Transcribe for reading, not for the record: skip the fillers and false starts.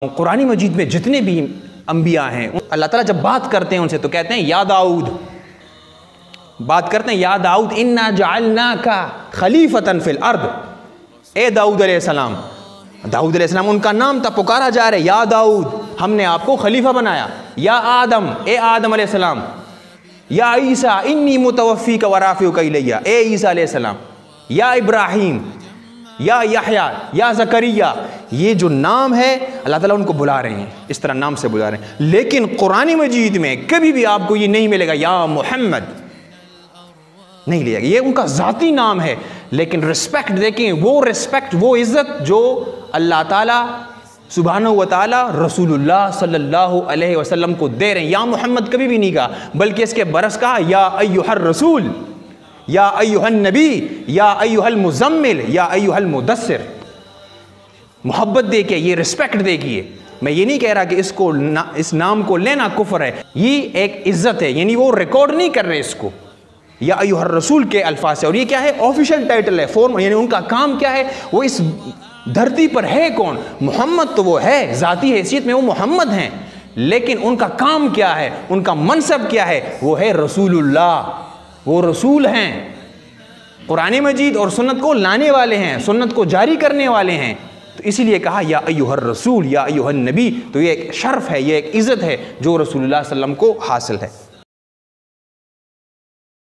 قرآن مجید میں جتنے بھی انبیاء ہیں اللہ تعالیٰ جب بات کرتے ہیں ان سے تو کہتے ہیں یا داؤد، بات کرتے ہیں یا داؤد انا جعلناک خلیفۃ فی الارض، اے داؤد علیہ السلام۔ داؤد علیہ السلام ان کا نام تھا، پکارا جا رہا ہے یا داؤد ہم نے آپ کو خلیفہ بنایا، یا آدم اے آدم علیہ السلام، یا عیسیٰ انی متوفیک ورافعک الیہ اے عیسیٰ علیہ السلام، یا ابراہیم، یا یحییٰ، یا زکریا۔ یہ جو نام ہے اللہ تعالیٰ ان کو بلا رہے ہیں، اس طرح نام سے بلا رہے ہیں، لیکن قرآن مجید میں کبھی بھی آپ کو یہ نہیں ملے گا یا محمد، نہیں لے گا، یہ ان کا ذاتی نام ہے۔ لیکن رسپیکٹ دیکھیں، وہ رسپیکٹ، وہ عزت جو اللہ تعالیٰ سبحانہ و تعالیٰ رسول اللہ صلی اللہ علیہ وسلم کو دے رہے ہیں۔ یا محمد کبھی بھی نہیں کہا، بلکہ اس کے برعکس کہا یا ایھا الرسول، یا ایھا النبی، یا ایھا المزمل، یا ایھا المدثر۔ محبت دے کے، یہ رسپیکٹ دیکھیے۔ میں یہ نہیں کہہ رہا کہ اس نام کو لینا کفر ہے، یہ ایک عزت ہے، یعنی وہ ریکارڈ نہیں کر رہے اس کو یا ایھا الرسول کے الفاظ سے۔ اور یہ کیا ہے؟ آفیشل ٹائٹل ہے، فارم، یعنی ان کا کام کیا ہے، وہ اس دھرتی پر ہے کون؟ محمد تو وہ ہے، ذاتی حیثیت میں وہ محمد ہیں، لیکن ان کا کام کیا ہے، ان کا منصب کیا ہے؟ وہ ہے رسول اللہ، وہ رسول ہیں، قرآن مجید اور سنت کو لانے والے ہیں، سنت کو جاری کرنے والے ہیں۔ تو اسی لیے کہا یا ایھا الرسول یا ایھا النبی، تو یہ ایک شرف ہے، یہ ایک عزت ہے جو رسول اللہ صلی اللہ علیہ وسلم کو حاصل ہے۔